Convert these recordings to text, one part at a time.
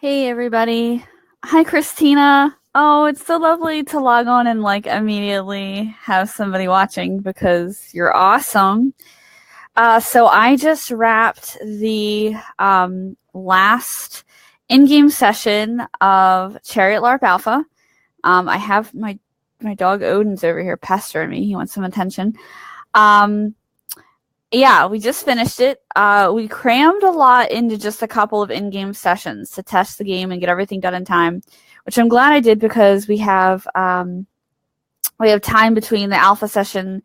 Hey everybody. Hi Christina. Oh, it's so lovely to log on and immediately have somebody watching because you're awesome. So I just wrapped the last in-game session of Chariot LARP Alpha. I have my dog Odin's over here pestering me. He wants some attention. Um, yeah, we just finished it. We crammed a lot into just a couple of in-game sessions to test the game and get everything done in time, which I'm glad I did because we have time between the alpha session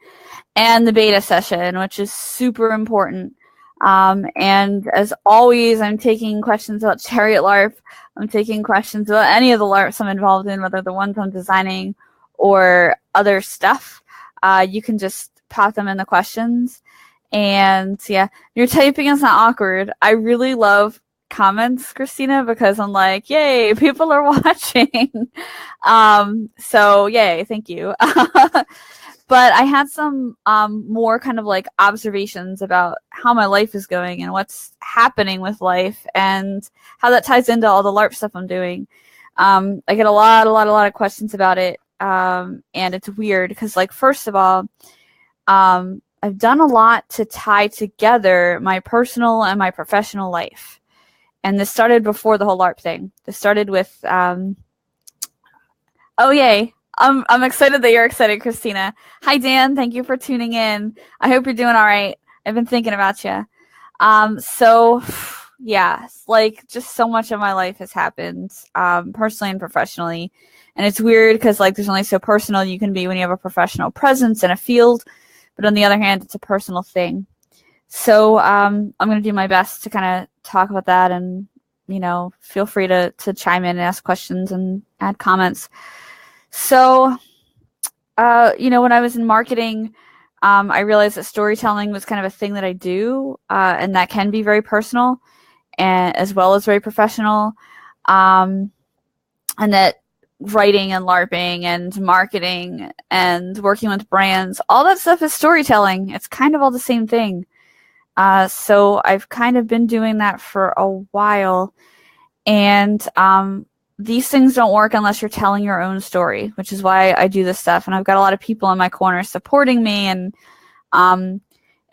and the beta session, which is super important. And as always, I'm taking questions about Chariot LARP. I'm taking questions about any of the LARPs I'm involved in, whether the ones I'm designing or other stuff. You can just pop them in the questions. And yeah, your typing is not awkward. I really love comments, Christina, because I'm like, yay, people are watching. So yay, thank you. But I had some more kind of like observations about how my life is going and what's happening with life and how that ties into all the LARP stuff I'm doing. I get a lot of questions about it. And it's weird because, like, first of all, I've done a lot to tie together my personal and my professional life. And this started before the whole LARP thing. This started with, oh, yay. I'm excited that you're excited, Christina. Hi, Dan. Thank you for tuning in. I hope you're doing all right. I've been thinking about you. So, yeah, like, just so much of my life has happened, personally and professionally. And it's weird because, like, there's only so personal you can be when you have a professional presence in a field. But on the other hand, it's a personal thing. So I'm going to do my best to kind of talk about that, and, feel free to chime in and ask questions and add comments. So, when I was in marketing, I realized that storytelling was kind of a thing that I do, and that can be very personal and as well as very professional. And that writing and LARPing and marketing and working with brands, all that stuff is storytelling. It's kind of all the same thing. So I've kind of been doing that for a while. And these things don't work unless you're telling your own story, which is why I do this stuff. And I've got a lot of people in my corner supporting me and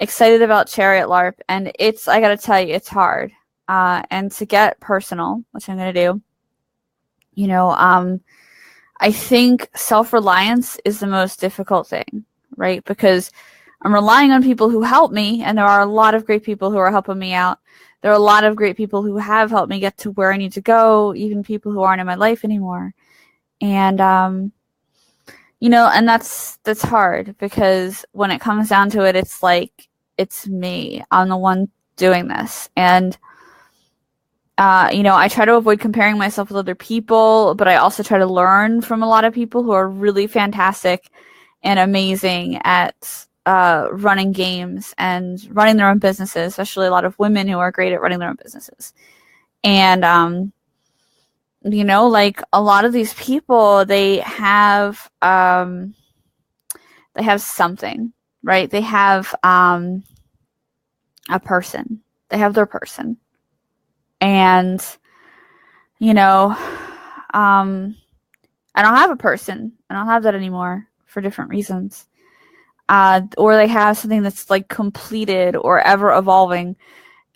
excited about Chariot LARP. And I got to tell you, it's hard. And to get personal, which I'm going to do, I think self-reliance is the most difficult thing, right? Because I'm relying on people who help me, and there are a lot of great people who are helping me out. There are a lot of great people who have helped me get to where I need to go, even people who aren't in my life anymore. And, and that's hard because when it comes down to it, it's like, it's me. I'm the one doing this. And I try to avoid comparing myself with other people, but I also try to learn from a lot of people who are really fantastic and amazing at running games and running their own businesses, especially a lot of women who are great at running their own businesses. And, like a lot of these people, they have something, right? They have a person. They have their person. And, I don't have a person. I don't have that anymore for different reasons. Or they have something that's like completed or ever evolving.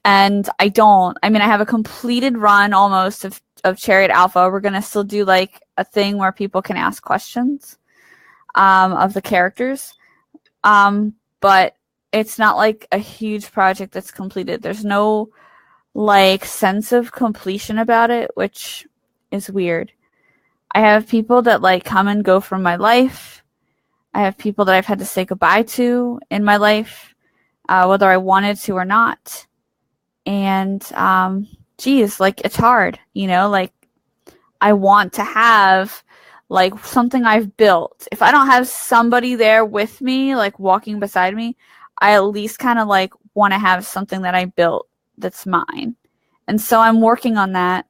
And I don't. I mean, I have a completed run almost of Chariot Alpha. We're going to still do like a thing where people can ask questions of the characters. But it's not like a huge project that's completed. There's no like sense of completion about it, which is weird. I have people that like come and go from my life. I have people that I've had to say goodbye to in my life, whether I wanted to or not. And geez, like it's hard, like I want to have like something I've built. If I don't have somebody there with me, like walking beside me, I at least kind of like want to have something that I built that's mine. And so I'm working on that,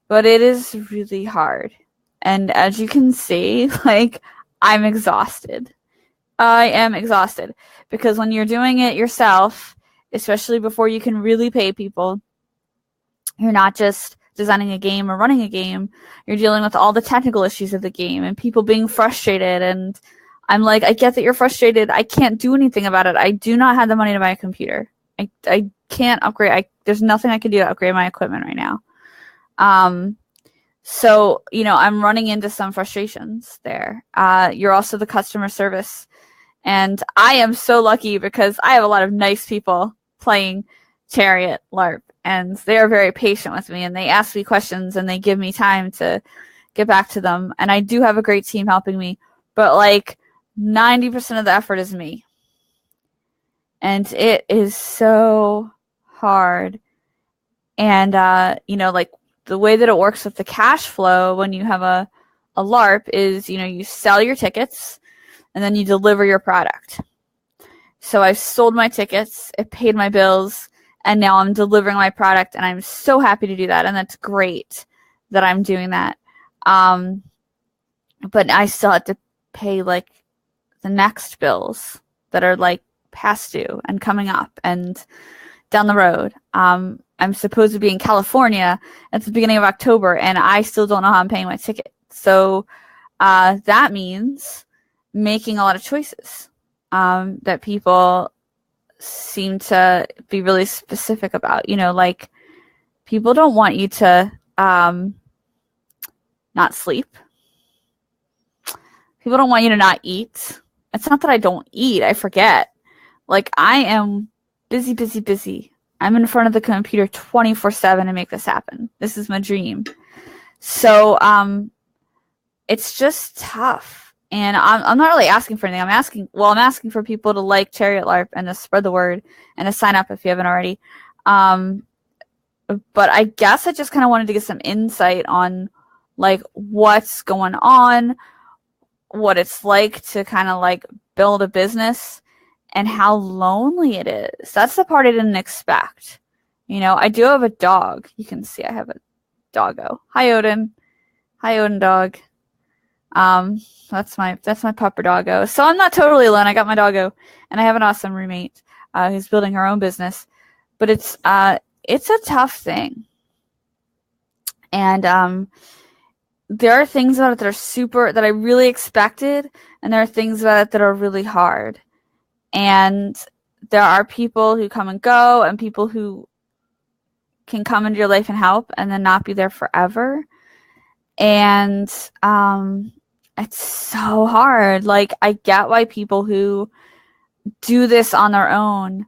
but it is really hard. And as you can see, like I'm exhausted. I am exhausted because when you're doing it yourself, especially before you can really pay people, you're not just designing a game or running a game, you're dealing with all the technical issues of the game and people being frustrated. And I'm like, I get that you're frustrated. I can't do anything about it. I do not have the money to buy a computer. I can't upgrade. There's nothing I can do to upgrade my equipment right now. So, I'm running into some frustrations there. You're also the customer service. And I am so lucky because I have a lot of nice people playing Chariot LARP. And they are very patient with me. And they ask me questions and they give me time to get back to them. And I do have a great team helping me. But 90% of the effort is me. And it is so hard. And, the way that it works with the cash flow when you have a LARP is, you sell your tickets and then you deliver your product. So I've sold my tickets, it paid my bills, and now I'm delivering my product, and I'm so happy to do that. And that's great that I'm doing that. But I still have to pay the next bills that are past due and coming up and down the road. I'm supposed to be in California at the beginning of October, and I still don't know how I'm paying my ticket. So that means making a lot of choices that people seem to be really specific about. People don't want you to not sleep. People don't want you to not eat. It's not that I don't eat. I forget. I am busy. I'm in front of the computer 24/7 to make this happen. This is my dream. So it's just tough. And I'm not really asking for anything. I'm asking for people to like Chariot LARP and to spread the word and to sign up if you haven't already. But I guess I just kind of wanted to get some insight on what's going on, what it's like to kind of build a business, and how lonely it is. That's the part I didn't expect. I do have a dog. You can see I have a doggo. Hi, Odin. Hi, Odin dog. That's my pupper doggo. So I'm not totally alone. I got my doggo, and I have an awesome roommate who's building her own business. But it's a tough thing. And there are things about it that I really expected, and there are things about it that are really hard. And there are people who come and go, and people who can come into your life and help and then not be there forever. And it's so hard. I get why people who do this on their own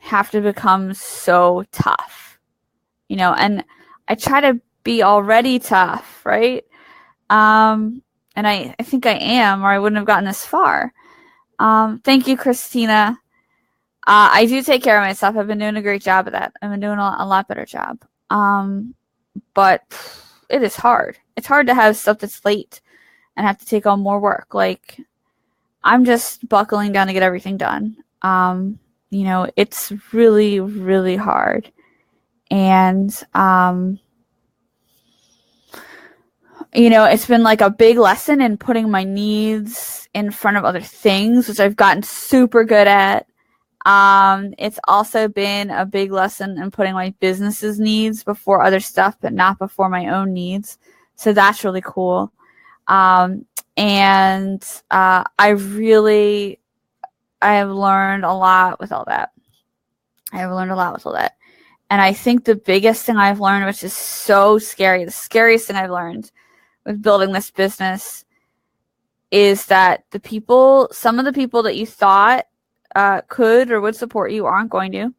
have to become so tough. And I try to be already tough, right? And I think I am, or I wouldn't have gotten this far. Thank you, Christina. I do take care of myself. I've been doing a great job of that. I've been doing a lot better job. But it is hard. It's hard to have stuff that's late and have to take on more work. I'm just buckling down to get everything done. It's really, really hard. And, it's been a big lesson in putting my needs in front of other things, which I've gotten super good at. It's also been a big lesson in putting my business's needs before other stuff, but not before my own needs. So that's really cool. I have learned a lot with all that. And I think the biggest thing I've learned, which is so scary, the scariest thing I've learned with building this business, is that some of the people that you thought could or would support you aren't going to.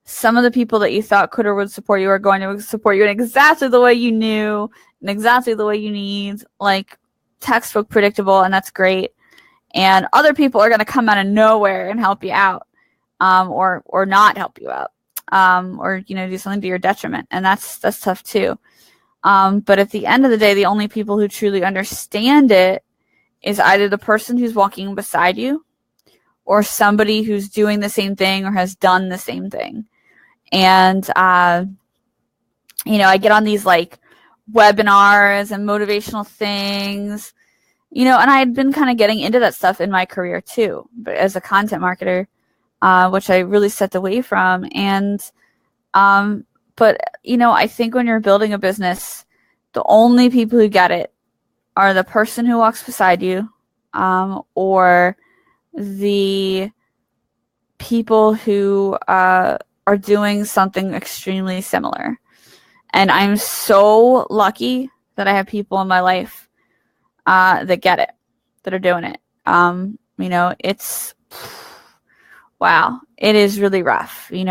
Some of the people that you thought could or would support you are going to support you in exactly the way you knew and exactly the way you need, textbook predictable, and that's great. And other people are going to come out of nowhere and help you out, or not help you out, or do something to your detriment, and that's tough too. But at the end of the day, the only people who truly understand it is either the person who's walking beside you or somebody who's doing the same thing or has done the same thing. And, I get on these webinars and motivational things, and I had been kind of getting into that stuff in my career too, but as a content marketer, which I really stepped away from. And, But, I think when you're building a business, the only people who get it are the person who walks beside you, or the people who are doing something extremely similar. And I'm so lucky that I have people in my life that get it, that are doing it. It's wow, it is really rough, and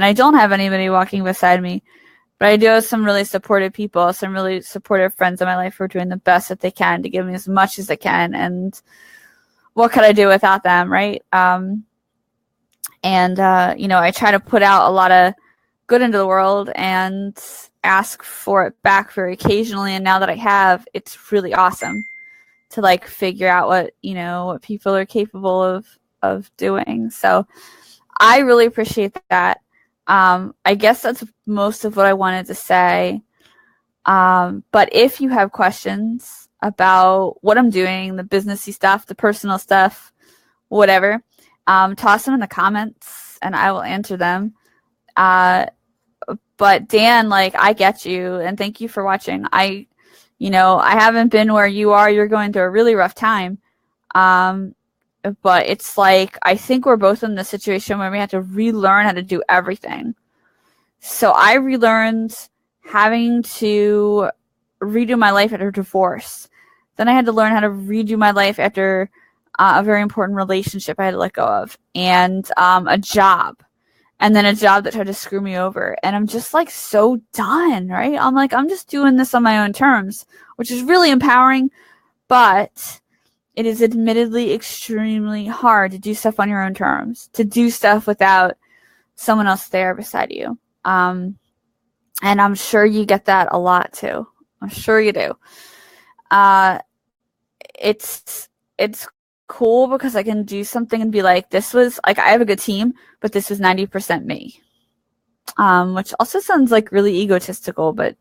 I don't have anybody walking beside me, but I do have some really supportive people, some really supportive friends in my life who are doing the best that they can to give me as much as they can. And what could I do without them, right? I try to put out a lot of good into the world and ask for it back very occasionally. And now that I have, it's really awesome to like figure out what people are capable of doing. So I really appreciate that. I guess that's most of what I wanted to say. But if you have questions about what I'm doing, the businessy stuff, the personal stuff, whatever, toss them in the comments and I will answer them. But Dan, I get you, and thank you for watching. I haven't been where you are. You're going through a really rough time. But it's I think we're both in the situation where we have to relearn how to do everything. So I relearned having to redo my life after divorce. Then I had to learn how to redo my life after a very important relationship I had to let go of, and a job. And then a job that tried to screw me over. And I'm just so done, right? I'm just doing this on my own terms, which is really empowering, but it is admittedly extremely hard to do stuff on your own terms, to do stuff without someone else there beside you. And I'm sure you get that a lot too. I'm sure you do. It's cool because I can do something and be this was I have a good team, but this was 90% me. Which also sounds really egotistical, but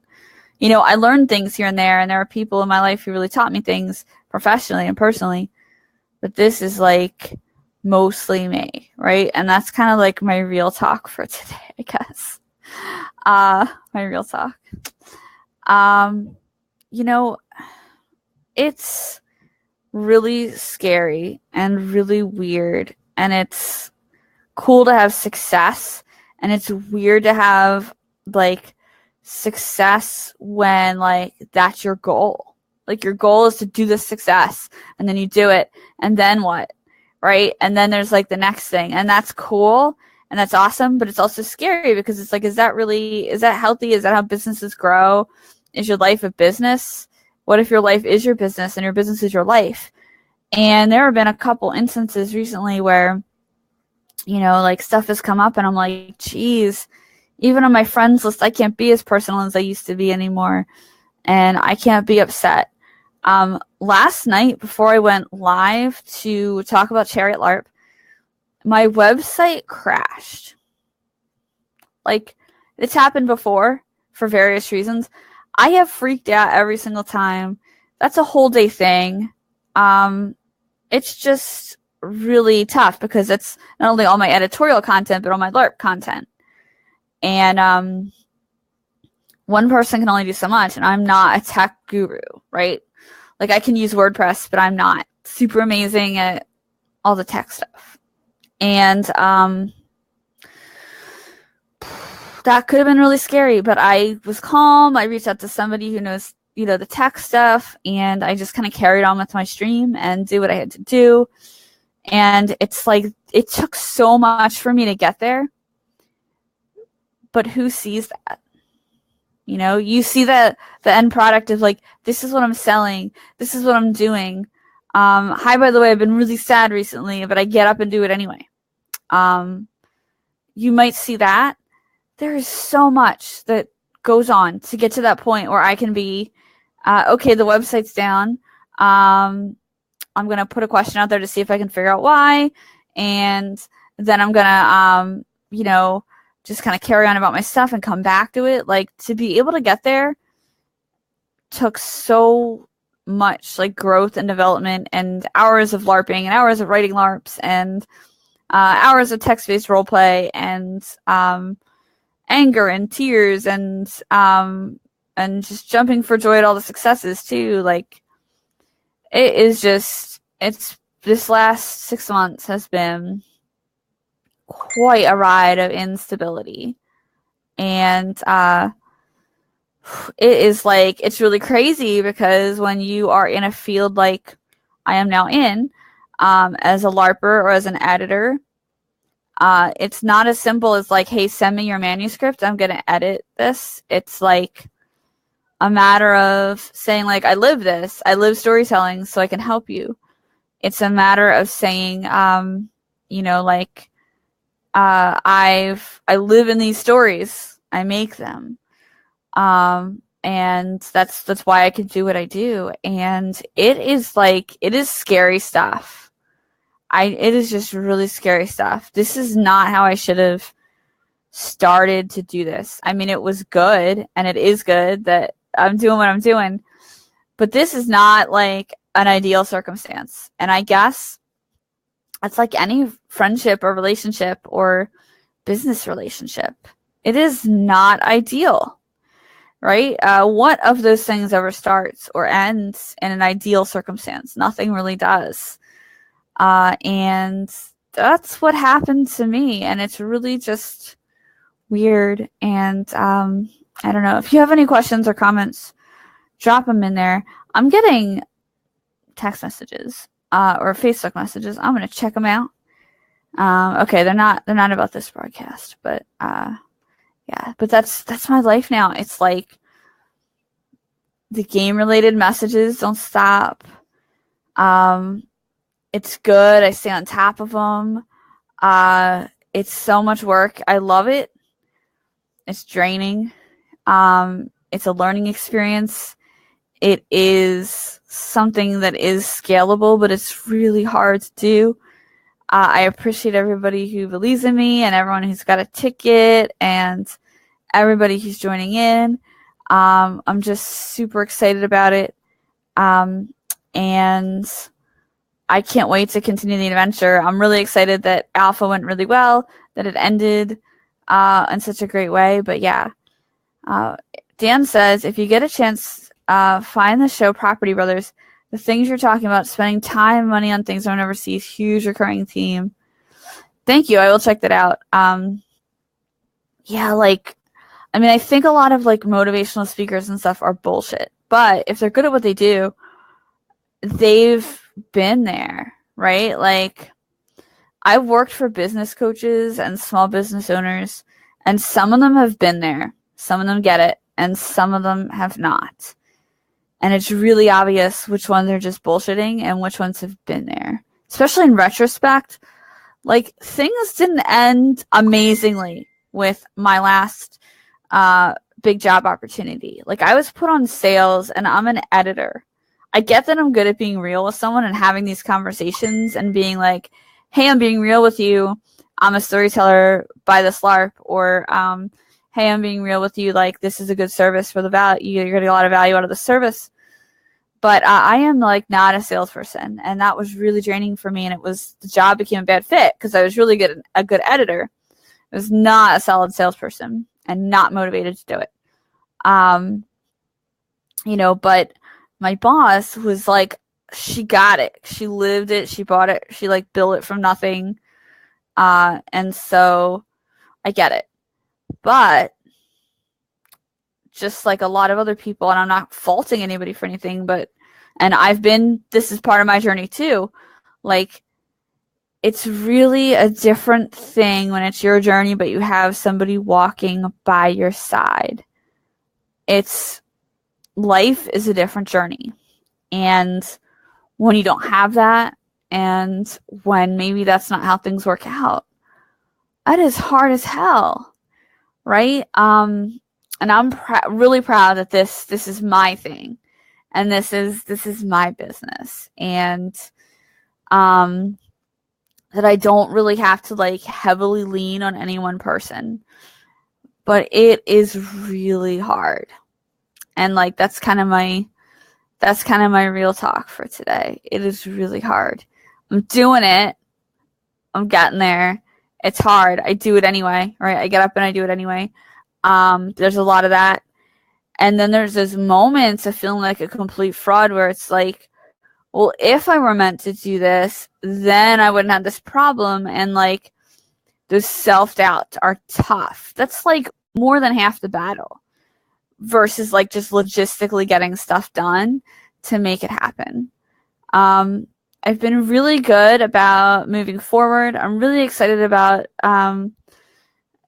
I learned things here and there are people in my life who really taught me things professionally and personally, but this is mostly me, right? And that's kind of my real talk for today, I guess. My real talk. It's really scary and really weird, and it's cool to have success, and it's weird to have success when that's your goal. Your goal is to do this success, and then you do it, and then what, right? And then there's the next thing, and that's cool and that's awesome, but it's also scary because it's is that healthy? Is that how businesses grow? Is your life a business? What if your life is your business and your business is your life? And there have been a couple instances recently where, stuff has come up and I'm geez, even on my friends list, I can't be as personal as I used to be anymore. And I can't be upset. Last night, before I went live to talk about Chariot LARP, my website crashed. It's happened before for various reasons. I have freaked out every single time. That's a whole day thing. It's just really tough because it's not only all my editorial content, but all my LARP content. And one person can only do so much, and I'm not a tech guru, right? I can use WordPress, but I'm not super amazing at all the tech stuff. And that could have been really scary, but I was calm. I reached out to somebody who knows, the tech stuff, and I just kind of carried on with my stream and do what I had to do. And it's it took so much for me to get there, but who sees that? You see the end product of this is what I'm selling. This is what I'm doing. Hi, by the way, I've been really sad recently, but I get up and do it anyway. You might see that. There is so much that goes on to get to that point where I can be, okay, the website's down. I'm going to put a question out there to see if I can figure out why. And then I'm going to, just kind of carry on about my stuff and come back to it. To be able to get there took so much growth and development and hours of LARPing and hours of writing LARPs and hours of text-based roleplay and anger and tears and just jumping for joy at all the successes too. Like, it is just, it's, this last 6 months has been quite a ride of instability. And it is like, it's really crazy because when you are in a field like I am now in, as a LARPer or as an editor, it's not as simple as like, hey, send me your manuscript, I'm going to edit this. It's like a matter of saying, like, I live this. I live storytelling, so I can help you. It's a matter of saying, you know, like, I live in these stories. I make them. And that's why I can do what I do. And it is like, it is scary stuff. It is just really scary stuff. This is not how I should have started to do this. I mean, it was good, and it is good that I'm doing what I'm doing, but this is not like an ideal circumstance. And I guess it's like any friendship or relationship or business relationship. It is not ideal, right? What of those things ever starts or ends in an ideal circumstance? Nothing really does. And that's what happened to me. And it's really just weird. And I don't know. If you have any questions or comments, drop them in there. I'm getting text messages or Facebook messages. I'm going to check them out. Okay, they're not about this broadcast, but yeah, but that's my life now. It's like the game related messages don't stop. It's good. I stay on top of them. It's so much work. I love it. It's draining. It's a learning experience. It is something that is scalable, but it's really hard to do. I appreciate everybody who believes in me and everyone who's got a ticket and everybody who's joining in. I'm just super excited about it. And I can't wait to continue the adventure. I'm really excited that Alpha went really well, that it ended in such a great way. But yeah, Dan says, if you get a chance, find the show Property Brothers. The things you're talking about, spending time and money on things no one ever sees, huge recurring theme. Thank you. I will check that out. Yeah, like, I mean, I think a lot of like motivational speakers and stuff are bullshit. But if they're good at what they do, they've been there, right? Like, I've worked for business coaches and small business owners, and some of them have been there. Some of them get it, and some of them have not. And it's really obvious which ones are just bullshitting and which ones have been there. Especially in retrospect, like, things didn't end amazingly with my last big job opportunity. Like, I was put on sales, and I'm an editor. I get that I'm good at being real with someone and having these conversations and being like, hey, I'm being real with you. I'm a storyteller by this LARP. Or, hey, I'm being real with you. Like, this is a good service for the value. You're getting a lot of value out of the service. But I am like not a salesperson. And that was really draining for me. And the job became a bad fit because I was really a good editor. I was not a solid salesperson and not motivated to do it. You know, but my boss was like, she got it. She lived it. She bought it. She like built it from nothing. And so I get it. But just like a lot of other people, and I'm not faulting anybody for anything, and this is part of my journey too. Like, it's really a different thing when it's your journey, but you have somebody walking by your side. Life is a different journey. And when you don't have that, and when maybe that's not how things work out, that is hard as hell, right? And I'm really proud that this is my thing, and this is my business, and that I don't really have to like heavily lean on any one person, but it is really hard, and like that's kind of my real talk for today. It is really hard. I'm doing it. I'm getting there. It's hard. I do it anyway, right? I get up and I do it anyway. There's a lot of that. And then there's those moments of feeling like a complete fraud where it's like, well, if I were meant to do this, then I wouldn't have this problem. And like those self-doubts are tough. That's like more than half the battle versus like just logistically getting stuff done to make it happen. I've been really good about moving forward. I'm really excited about,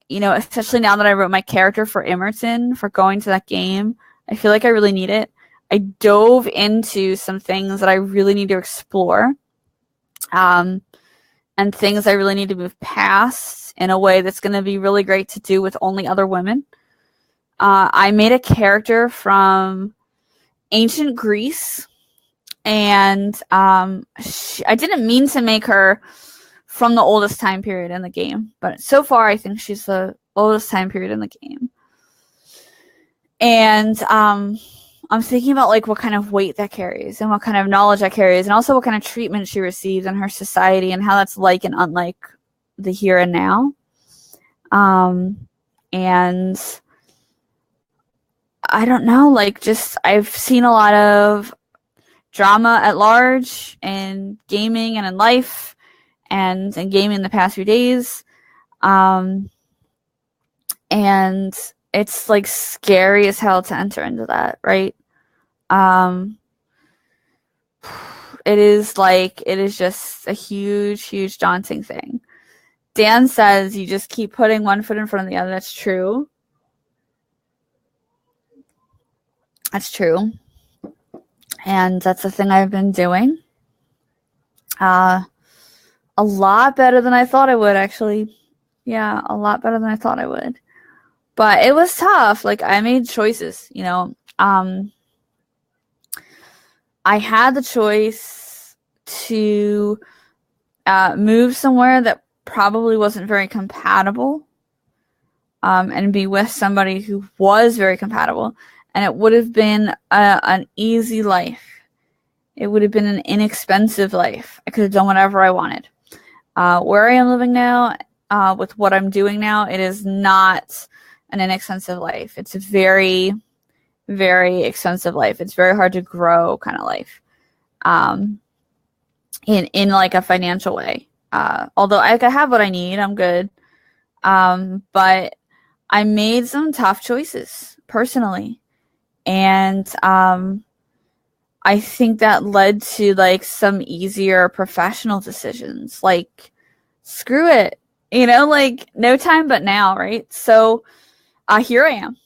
especially now that I wrote my character for Emerson, for going to that game. I feel like I really need it. I dove into some things that I really need to explore, and things I really need to move past in a way that's going to be really great to do with only other women. I made a character from ancient Greece, and I didn't mean to make her from the oldest time period in the game, but so far I think she's the oldest time period in the game. And I'm thinking about like what kind of weight that carries and what kind of knowledge that carries, and also what kind of treatment she receives in her society and how that's like and unlike the here and now. And I don't know, like just I've seen a lot of drama at large in gaming and in life and in gaming the past few days. And it's like scary as hell to enter into that, right? It is just a huge, huge daunting thing. Dan says you just keep putting one foot in front of the other. That's true. That's true. And that's the thing I've been doing. A lot better than I thought I would, actually. Yeah, a lot better than I thought I would. But it was tough. Like, I made choices, I had the choice to move somewhere that probably wasn't very compatible, and be with somebody who was very compatible. And it would have been an easy life. It would have been an inexpensive life. I could have done whatever I wanted. Where I am living now, with what I'm doing now, it is not an inexpensive life. It's a very, very expensive life. It's very hard to grow kind of life, in like a financial way. Although I have what I need, I'm good. But I made some tough choices personally. And I think that led to like some easier professional decisions. Like, screw it, like no time but now, right? So here I am.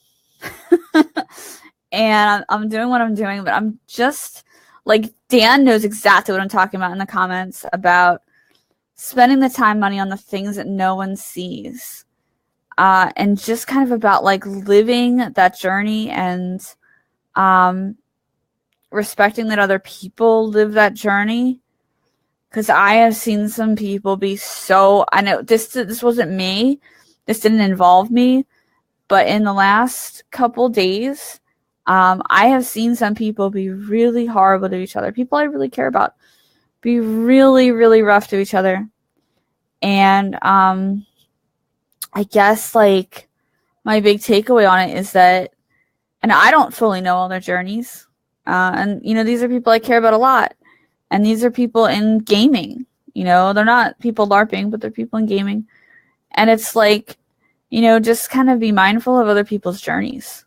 And I'm doing what I'm doing, but I'm just like, Dan knows exactly what I'm talking about in the comments about spending the time, money on the things that no one sees. And just kind of about like living that journey and respecting that other people live that journey. Because I have seen some people be so, I know this wasn't me, this didn't involve me, but in the last couple days, I have seen some people be really horrible to each other. People I really care about be really, really rough to each other. And I guess like my big takeaway on it is that, and I don't fully know all their journeys. And these are people I care about a lot. And these are people in gaming. They're not people LARPing, but they're people in gaming. And it's like, just kind of be mindful of other people's journeys.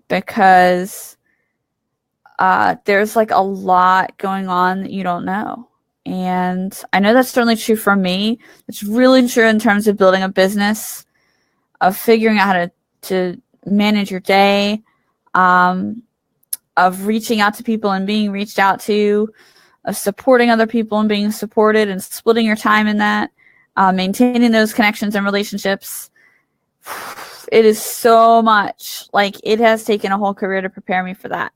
Because there's like a lot going on that you don't know. And I know that's certainly true for me. It's really true in terms of building a business, of figuring out how to manage your day, of reaching out to people and being reached out to, of supporting other people and being supported, and splitting your time in that, maintaining those connections and relationships. It is so much. Like, it has taken a whole career to prepare me for that.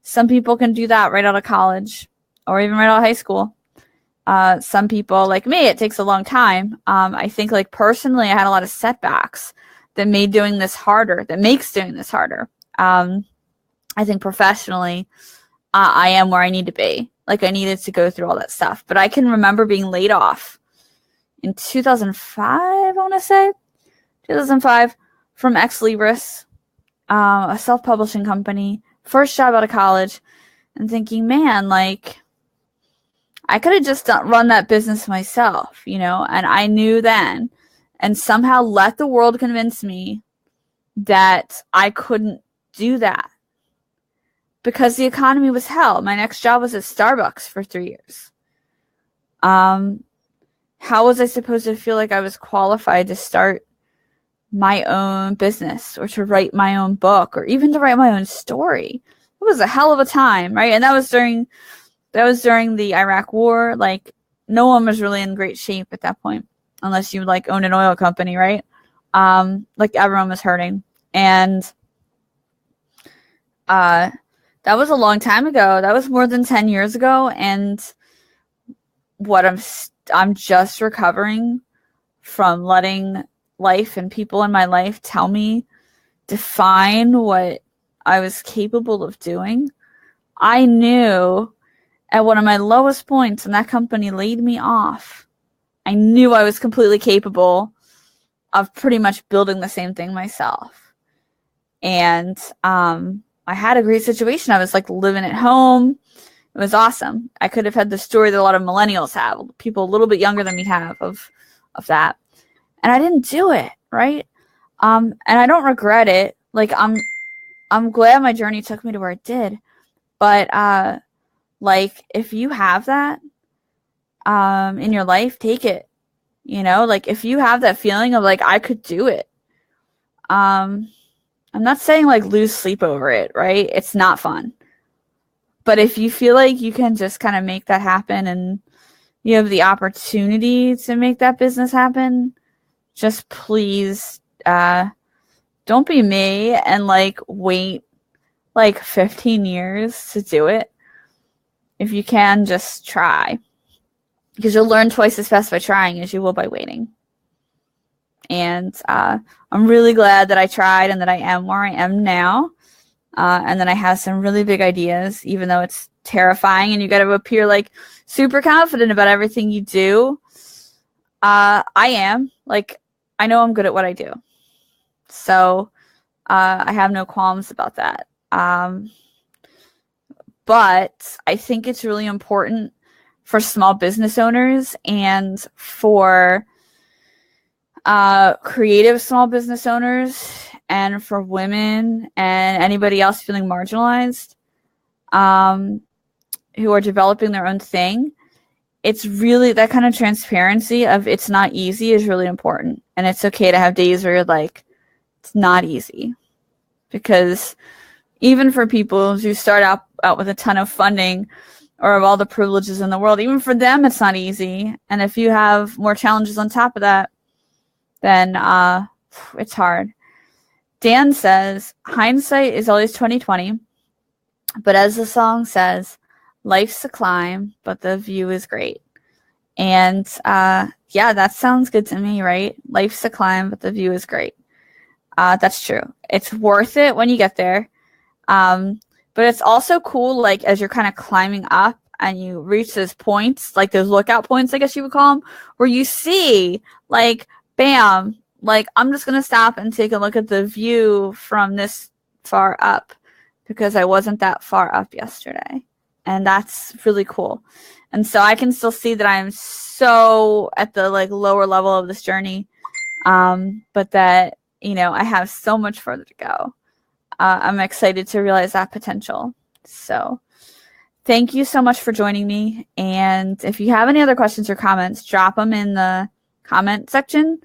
Some people can do that right out of college or even right out of high school. Some people, like me, it takes a long time. I think, like, personally, I had a lot of setbacks that makes doing this harder. I think professionally, I am where I need to be. Like, I needed to go through all that stuff. But I can remember being laid off in 2005, I want to say. 2005 from Ex Libris, a self-publishing company, first job out of college, and thinking, man, like, I could have just run that business myself, you know, and I knew then, and somehow let the world convince me that I couldn't do that because the economy was hell. My next job was at Starbucks for 3 years. How was I supposed to feel like I was qualified to start my own business or to write my own book or even to write my own story? It was a hell of a time, right? And that was during the Iraq War. Like, no one was really in great shape at that point, unless you like own an oil company, right? Like everyone was hurting. And that was a long time ago. That was more than 10 years ago. And what I'm just recovering from letting life and people in my life tell me, define what I was capable of doing. I knew at one of my lowest points when that company laid me off, I knew I was completely capable of pretty much building the same thing myself. And I had a great situation. I was like living at home. It was awesome. I could have had the story that a lot of millennials have, people a little bit younger than me have of that. And I didn't do it, right? And I don't regret it. Like, I'm glad my journey took me to where it did. But like, if you have that in your life, take it. You know, like, if you have that feeling of like, I could do it. I'm not saying like lose sleep over it, right? It's not fun. But if you feel like you can just kind of make that happen and you have the opportunity to make that business happen, just please don't be me and like wait like 15 years to do it. If you can, just try. Because you'll learn twice as fast by trying as you will by waiting. And I'm really glad that I tried and that I am where I am now. And then I have some really big ideas, even though it's terrifying and you got to appear like super confident about everything you do. I am. Like, I know I'm good at what I do. So I have no qualms about that. But I think it's really important for small business owners and for creative small business owners and for women and anybody else feeling marginalized who are developing their own thing. It's really that kind of transparency of it's not easy is really important. And it's okay to have days where you're like, it's not easy. Because even for people who start out with a ton of funding or of all the privileges in the world, even for them, it's not easy. And if you have more challenges on top of that, then it's hard. Dan says, hindsight is always 20/20, but as the song says, life's a climb, but the view is great. And yeah, that sounds good to me, right? Life's a climb, but the view is great. That's true. It's worth it when you get there. But it's also cool, like, as you're kind of climbing up and you reach those points, like those lookout points, I guess you would call them, where you see, like, bam, like, I'm just going to stop and take a look at the view from this far up because I wasn't that far up yesterday. And that's really cool. And so I can still see that I'm so at the like lower level of this journey. But that, you know, I have so much further to go. I'm excited to realize that potential. So thank you so much for joining me. And if you have any other questions or comments, drop them in the comment section.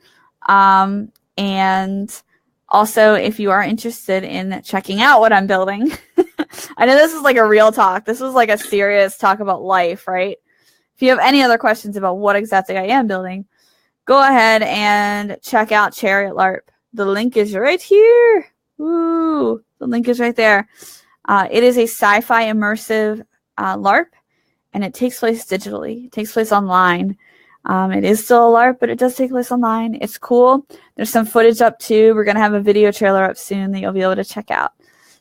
And also, if you are interested in checking out what I'm building, I know this is like a real talk. This is like a serious talk about life, right? If you have any other questions about what exactly I am building, go ahead and check out Chariot LARP. The link is right here. Woo! The link is right there. It is a sci-fi immersive LARP, and it takes place digitally. It takes place online. It is still a LARP, but it does take place online. It's cool. There's some footage up too. We're going to have a video trailer up soon that you'll be able to check out.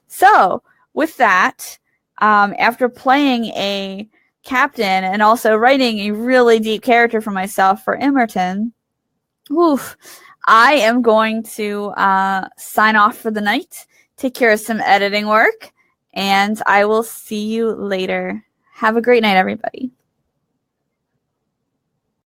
So with that, after playing a captain and also writing a really deep character for myself for Emerton, I am going to sign off for the night, take care of some editing work, and I will see you later. Have a great night, everybody.